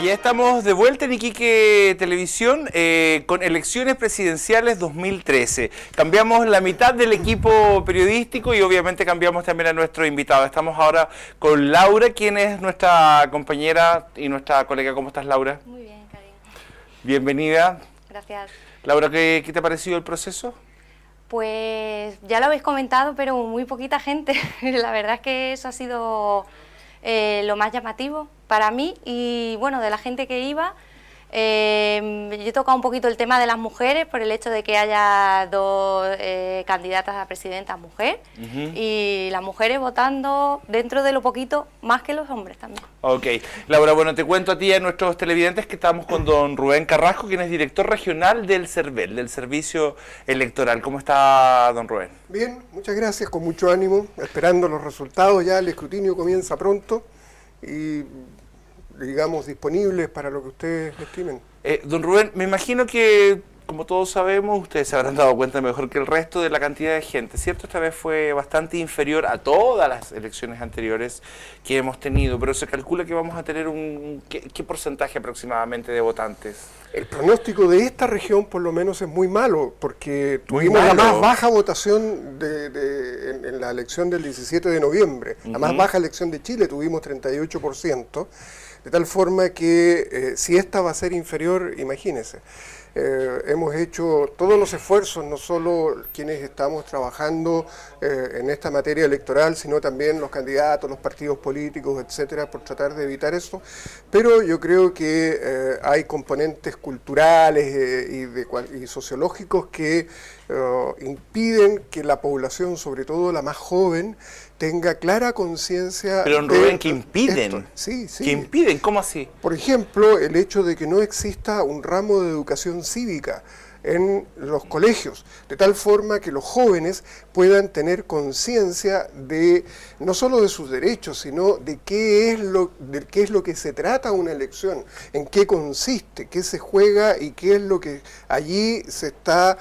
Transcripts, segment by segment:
Ya estamos de vuelta en Iquique Televisión con elecciones presidenciales 2013. Cambiamos la mitad del equipo periodístico y obviamente cambiamos también a nuestro invitado. Estamos ahora con Laura, quien es nuestra compañera y nuestra colega. ¿Cómo estás, Laura? Muy bien, cariño. Bienvenida. Gracias. Laura, ¿qué te ha parecido el proceso? Pues ya lo habéis comentado, pero muy poquita gente. La verdad es que eso ha sido lo más llamativo para mí y bueno, de la gente que iba. Yo he tocado un poquito el tema de las mujeres por el hecho de que haya dos candidatas a presidenta mujer y las mujeres votando dentro de lo poquito más que los hombres también. Ok. Laura, bueno, te cuento a ti y a nuestros televidentes que estamos con don Rubén Carrasco, quien es director regional del CERVEL, del Servicio Electoral. ¿Cómo está, don Rubén? Bien, muchas gracias, con mucho ánimo, esperando los resultados. Ya el escrutinio comienza pronto y digamos disponibles para lo que ustedes estimen. Don Rubén, me imagino que, como todos sabemos, ustedes se habrán dado cuenta mejor que el resto de la cantidad de gente, ¿cierto? Esta vez fue bastante inferior a todas las elecciones anteriores que hemos tenido, pero se calcula que vamos a tener ¿qué porcentaje aproximadamente de votantes? El pronóstico de esta región por lo menos es muy malo, porque tuvimos la más baja votación en la elección del 17 de noviembre, la más baja elección de Chile, tuvimos 38%, de tal forma que si esta va a ser inferior, imagínense. Hemos hecho todos los esfuerzos, no solo quienes estamos trabajando en esta materia electoral, sino también los candidatos, los partidos políticos, etcétera, por tratar de evitar eso. Pero yo creo que hay componentes culturales y sociológicos que impiden que la población, sobre todo la más joven, tenga clara conciencia. Pero, don Rubén, ¿qué impiden? Esto. Sí, sí. ¿Qué impiden? ¿Cómo así? Por ejemplo, el hecho de que no exista un ramo de educación cívica en los colegios, de tal forma que los jóvenes puedan tener conciencia de no solo de sus derechos, sino de qué es lo que se trata una elección, en qué consiste, qué se juega y qué es lo que allí se está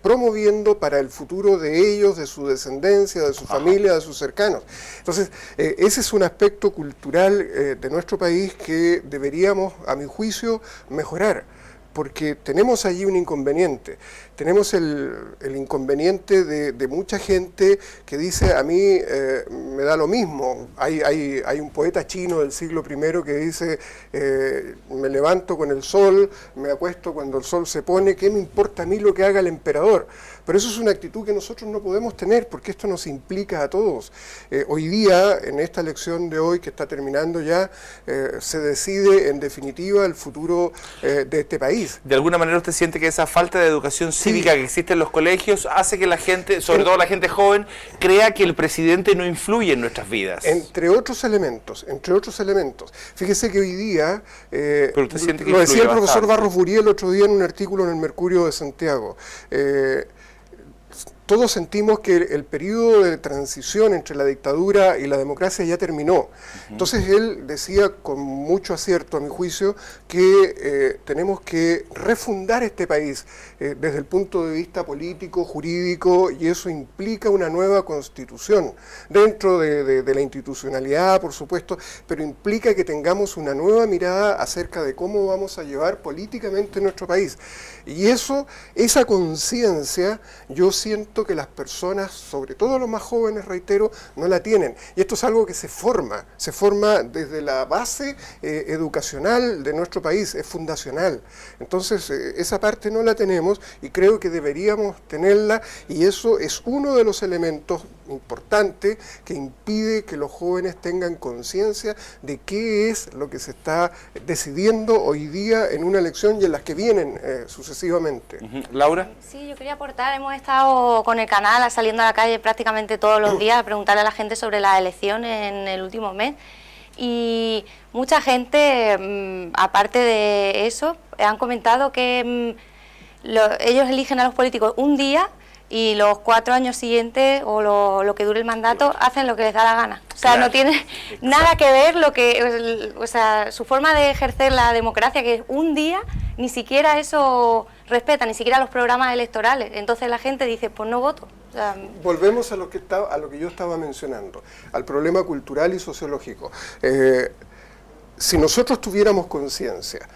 promoviendo para el futuro de ellos, de su descendencia, de su familia, de sus cercanos. Entonces, ese es un aspecto cultural de nuestro país que deberíamos, a mi juicio, mejorar. Porque tenemos allí un inconveniente, tenemos el inconveniente de mucha gente que dice, a mí me da lo mismo. Hay un poeta chino del siglo I que dice, me levanto con el sol, me acuesto cuando el sol se pone, ¿qué me importa a mí lo que haga el emperador? Pero eso es una actitud que nosotros no podemos tener, porque esto nos implica a todos. Hoy día, en esta elección de hoy que está terminando ya, se decide en definitiva el futuro de este país. ¿De alguna manera usted siente que esa falta de educación cívica que existe en los colegios hace que la gente, sobre todo la gente joven, crea que el presidente no influye en nuestras vidas? Entre otros elementos. Fíjese que hoy día, Pero usted siente que lo decía el profesor bastante. Barros Buriel el otro día en un artículo en el Mercurio de Santiago, todos sentimos que el periodo de transición entre la dictadura y la democracia ya terminó. Entonces él decía con mucho acierto, a mi juicio, que tenemos que refundar este país desde el punto de vista político, jurídico, y eso implica una nueva constitución, dentro de la institucionalidad, por supuesto, pero implica que tengamos una nueva mirada acerca de cómo vamos a llevar políticamente nuestro país. Y esa conciencia, yo siento que las personas, sobre todo los más jóvenes, reitero, no la tienen. Y esto es algo que se forma desde la base educacional de nuestro país, es fundacional. Entonces, esa parte no la tenemos y creo que deberíamos tenerla, y eso es uno de los elementos importantes que impide que los jóvenes tengan conciencia de qué es lo que se está decidiendo hoy día en una elección y en las que vienen sucesivamente. ¿Laura? Sí, yo quería aportar, hemos estado con el canal saliendo a la calle prácticamente todos los días a preguntarle a la gente sobre las elecciones en el último mes y mucha gente, aparte de eso, han comentado que ellos eligen a los políticos un día y los 4 años siguientes o lo que dure el mandato hacen lo que les da la gana. O sea, no tiene nada que ver su forma de ejercer la democracia, que es un día, ni siquiera eso respeta, ni siquiera los programas electorales. Entonces la gente dice, pues no voto. O sea, volvemos a lo que yo estaba mencionando, al problema cultural y sociológico. si nosotros tuviéramos conciencia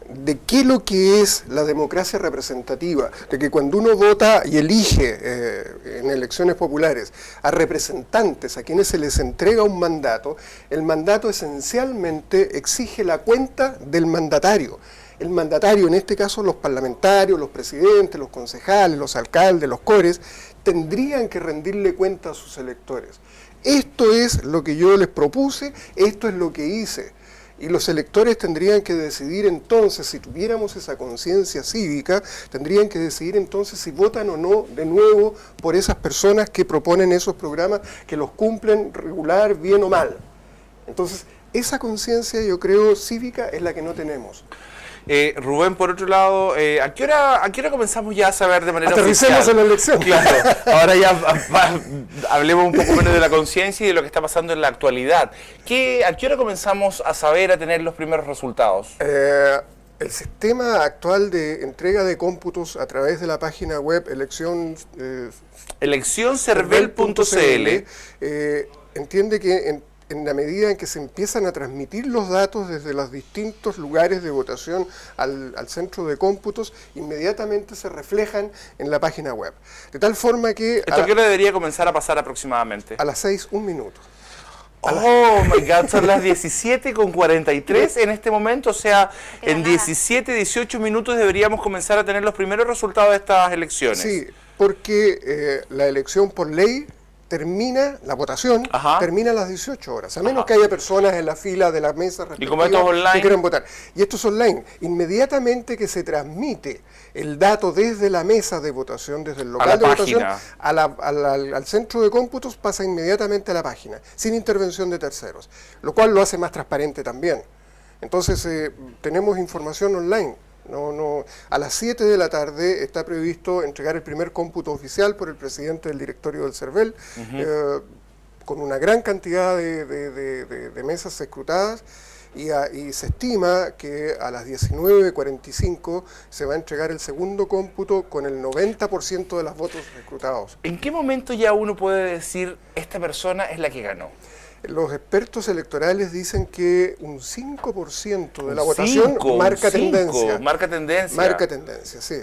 de qué lo que es la democracia representativa, de que cuando uno vota y elige en elecciones populares a representantes a quienes se les entrega un mandato, el mandato esencialmente exige la cuenta del mandatario. El mandatario, en este caso los parlamentarios, los presidentes, los concejales, los alcaldes, los cores, tendrían que rendirle cuenta a sus electores. Esto es lo que yo les propuse, esto es lo que hice. Y los electores tendrían que decidir entonces, si tuviéramos esa conciencia cívica, tendrían que decidir entonces si votan o no de nuevo por esas personas que proponen esos programas, que los cumplen regular, bien o mal. Entonces, esa conciencia, yo creo, cívica es la que no tenemos. Rubén, por otro lado, ¿a qué hora comenzamos ya a saber de manera Aterricemos oficial? en la elección. Claro, ahora ya hablemos un poco menos de la conciencia y de lo que está pasando en la actualidad. ¿A qué hora comenzamos a saber, a tener los primeros resultados? El sistema actual de entrega de cómputos a través de la página web eleccioncervel.cl entiende que en la medida en que se empiezan a transmitir los datos desde los distintos lugares de votación al centro de cómputos, inmediatamente se reflejan en la página web. De tal forma que... ¿Esto a qué hora debería comenzar a pasar aproximadamente? A las 6, 1 minuto. Oh my God, son las 17:43 en este momento, o sea, en 17, 18 minutos deberíamos comenzar a tener los primeros resultados de estas elecciones. Sí, porque la elección por ley termina, la votación termina a las 18 horas, a menos que haya personas en la fila de la mesa respectiva que quieran votar. Y esto es online. Inmediatamente que se transmite el dato desde la mesa de votación, desde el local de votación, al centro de cómputos, pasa inmediatamente a la página, sin intervención de terceros, lo cual lo hace más transparente también. Entonces, tenemos información online. A las 7 de la tarde está previsto entregar el primer cómputo oficial por el presidente del directorio del CERVEL, con una gran cantidad de mesas escrutadas, y se estima que a las 19:45 se va a entregar el segundo cómputo con el 90% de los votos escrutados. ¿En qué momento ya uno puede decir, esta persona es la que ganó? Los expertos electorales dicen que un 5% de la votación marca tendencia. Marca tendencia. Marca tendencia, sí.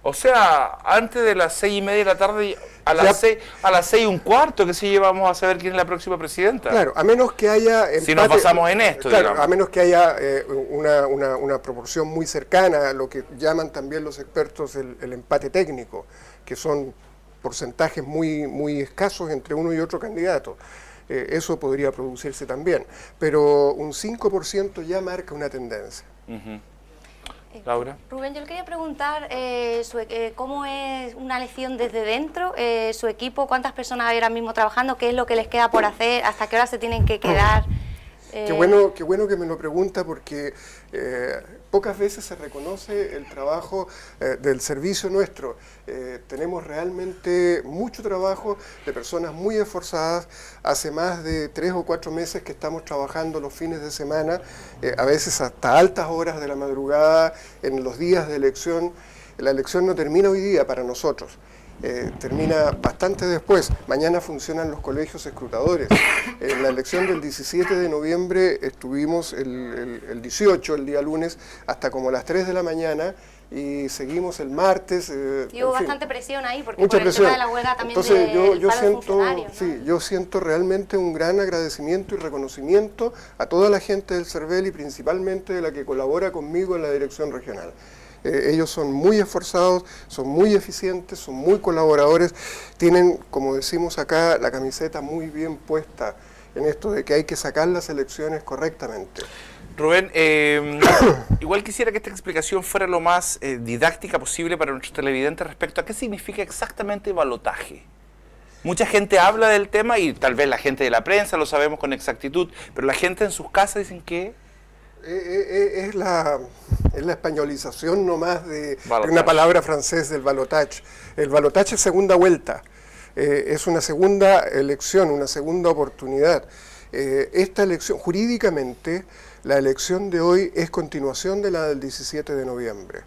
O sea, antes de las 6:30 de la tarde, a las 6:15, que sí vamos a saber quién es la próxima presidenta. Claro, a menos que haya empate, si nos basamos en esto, claro, digamos. A menos que haya una proporción muy cercana a lo que llaman también los expertos el empate técnico, que son porcentajes muy escasos entre uno y otro candidato. Eso podría producirse también, pero un 5% ya marca una tendencia. Laura. Rubén, yo le quería preguntar cómo es una elección desde dentro, su equipo, cuántas personas hay ahora mismo trabajando, qué es lo que les queda por hacer, hasta qué hora se tienen que quedar. Qué bueno que me lo pregunta, porque pocas veces se reconoce el trabajo del servicio nuestro. Tenemos realmente mucho trabajo de personas muy esforzadas. Hace más de 3 o 4 meses que estamos trabajando los fines de semana, a veces hasta altas horas de la madrugada, en los días de elección. La elección no termina hoy día para nosotros. Termina bastante después. Mañana funcionan los colegios escrutadores. En la elección del 17 de noviembre estuvimos el 18, el día lunes, hasta como las 3 de la mañana, y seguimos el martes. Y hubo bastante presión ahí, porque mucha por el tema de la huelga también. Entonces yo siento, ¿no? sí, yo siento realmente un gran agradecimiento y reconocimiento a toda la gente del CERVEL y principalmente de la que colabora conmigo en la dirección regional. Ellos son muy esforzados, son muy eficientes, son muy colaboradores, tienen, como decimos acá, la camiseta muy bien puesta en esto de que hay que sacar las elecciones correctamente. Rubén, igual quisiera que esta explicación fuera lo más didáctica posible para nuestros televidentes respecto a qué significa exactamente balotaje. Mucha gente habla del tema y tal vez la gente de la prensa lo sabemos con exactitud, pero la gente en sus casas dicen que... Es la españolización nomás de una palabra francés del balotage. El balotage es segunda vuelta, es una segunda elección, una segunda oportunidad. Esta elección, jurídicamente, la elección de hoy es continuación de la del 17 de noviembre.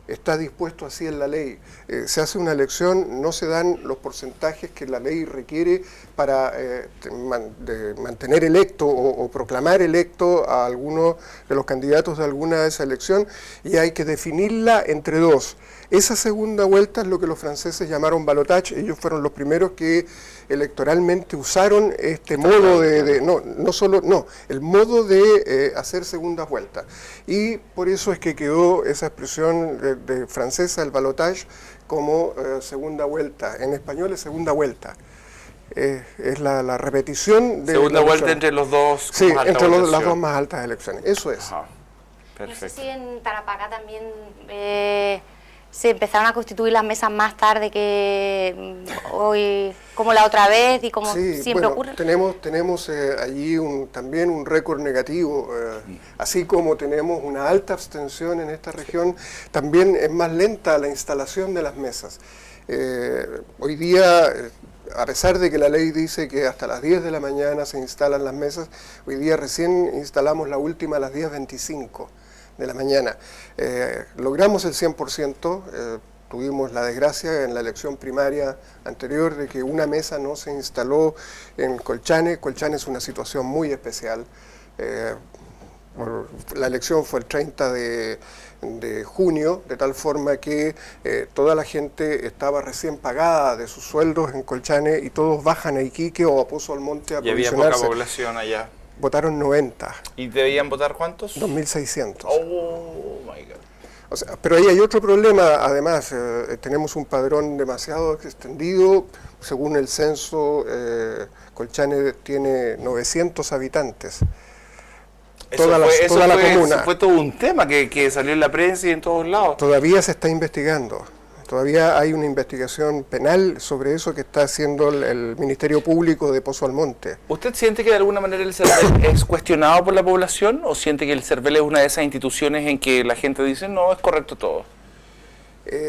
está dispuesto así en la ley. Se hace una elección, no se dan los porcentajes que la ley requiere para mantener electo o proclamar electo a alguno de los candidatos de alguna de esa elección, y hay que definirla entre dos. Esa segunda vuelta es lo que los franceses llamaron balotage. Ellos fueron los primeros que electoralmente usaron este modo el modo de hacer segundas vueltas. Y por eso es que quedó esa expresión de francesa, el balotage, como segunda vuelta. En español es segunda vuelta. Es la repetición de segunda vuelta entre los dos. Sí, entre las dos más altas elecciones. Eso es. Ajá. Perfecto. No sé si en Tarapacá también se empezaron a constituir las mesas más tarde que hoy, como la otra vez y como siempre ocurre. Tenemos allí también un récord negativo, así como tenemos una alta abstención en esta región, también es más lenta la instalación de las mesas. Hoy día, a pesar de que la ley dice que hasta las 10 de la mañana se instalan las mesas, hoy día recién instalamos la última a las 10:25 de la mañana. Logramos el 100%, tuvimos la desgracia en la elección primaria anterior de que una mesa no se instaló en Colchane. Colchane es una situación muy especial. La elección fue el 30 de junio, de tal forma que toda la gente estaba recién pagada de sus sueldos en Colchane y todos bajan a Iquique o a Pozo Almonte a provisionarse. Y había poca población allá. Votaron 90. ¿Y debían votar cuántos? 2.600. Oh, my God. O sea, pero ahí hay otro problema, además, tenemos un padrón demasiado extendido. Según el censo, Colchane tiene 900 habitantes. Toda la comuna. Eso fue todo un tema que salió en la prensa y en todos lados. Todavía se está investigando. Todavía hay una investigación penal sobre eso que está haciendo el Ministerio Público de Pozo Almonte. ¿Usted siente que de alguna manera el CERVEL es cuestionado por la población o siente que el CERVEL es una de esas instituciones en que la gente dice no, es correcto todo?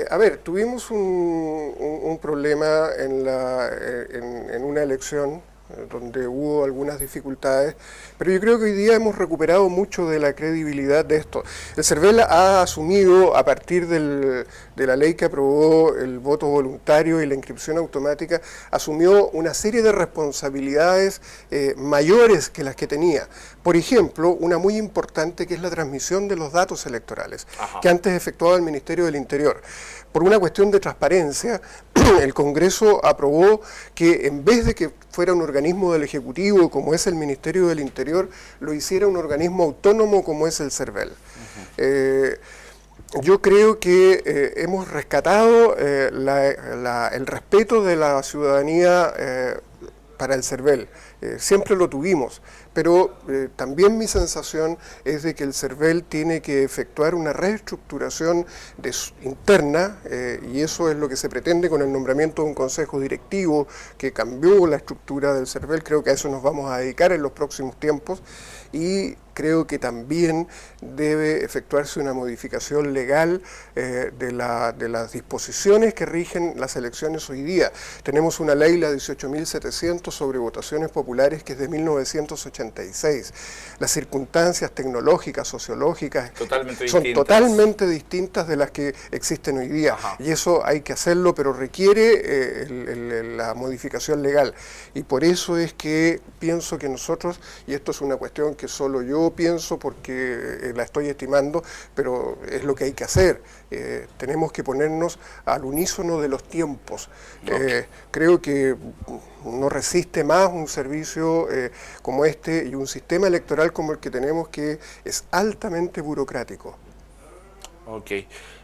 A ver, tuvimos un problema en una elección donde hubo algunas dificultades, pero yo creo que hoy día hemos recuperado mucho de la credibilidad de esto. El CERVEL ha asumido, a partir de la ley que aprobó el voto voluntario y la inscripción automática, asumió una serie de responsabilidades mayores que las que tenía. Por ejemplo, una muy importante que es la transmisión de los datos electorales, que antes efectuaba el Ministerio del Interior. Por una cuestión de transparencia, el Congreso aprobó que en vez de que fuera un organismo del Ejecutivo como es el Ministerio del Interior, lo hiciera un organismo autónomo como es el CERVEL. Yo creo que hemos rescatado el respeto de la ciudadanía para el CERVEL. Siempre lo tuvimos, pero también mi sensación es de que el CERVEL tiene que efectuar una reestructuración interna, y eso es lo que se pretende con el nombramiento de un consejo directivo que cambió la estructura del CERVEL. Creo que a eso nos vamos a dedicar en los próximos tiempos, y creo que también debe efectuarse una modificación legal de las disposiciones que rigen las elecciones hoy día. Tenemos una ley, la 18.700, sobre votaciones populares, que es de 1986. Las circunstancias tecnológicas, sociológicas, son totalmente distintas de las que existen hoy día. Y eso hay que hacerlo, pero requiere la modificación legal. Y por eso es que pienso que nosotros, y esto es una cuestión que solo yo pienso porque la estoy estimando, pero es lo que hay que hacer. Tenemos que ponernos al unísono de los tiempos. Creo que no resiste más un servicio como este y un sistema electoral como el que tenemos, que es altamente burocrático. Ok.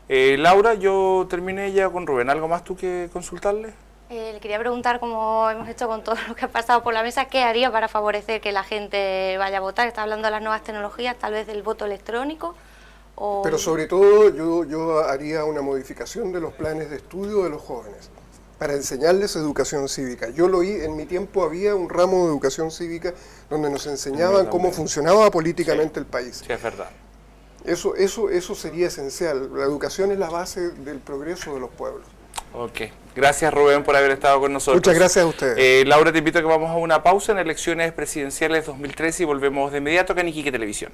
Laura, yo terminé ya con Rubén. ¿Algo más tú que consultarle? Le quería preguntar, como hemos hecho con todo lo que ha pasado por la mesa, ¿qué haría para favorecer que la gente vaya a votar? Está hablando de las nuevas tecnologías, tal vez del voto electrónico. Pero sobre todo yo haría una modificación de los planes de estudio de los jóvenes para enseñarles educación cívica. Yo lo oí, en mi tiempo había un ramo de educación cívica donde nos enseñaban cómo funcionaba políticamente el país. Sí, es verdad. Eso sería esencial. La educación es la base del progreso de los pueblos. Ok. Gracias, Rubén, por haber estado con nosotros. Muchas gracias a ustedes. Laura, te invito a que vamos a una pausa en elecciones presidenciales 2013 y volvemos de inmediato acá en Iquique Televisión.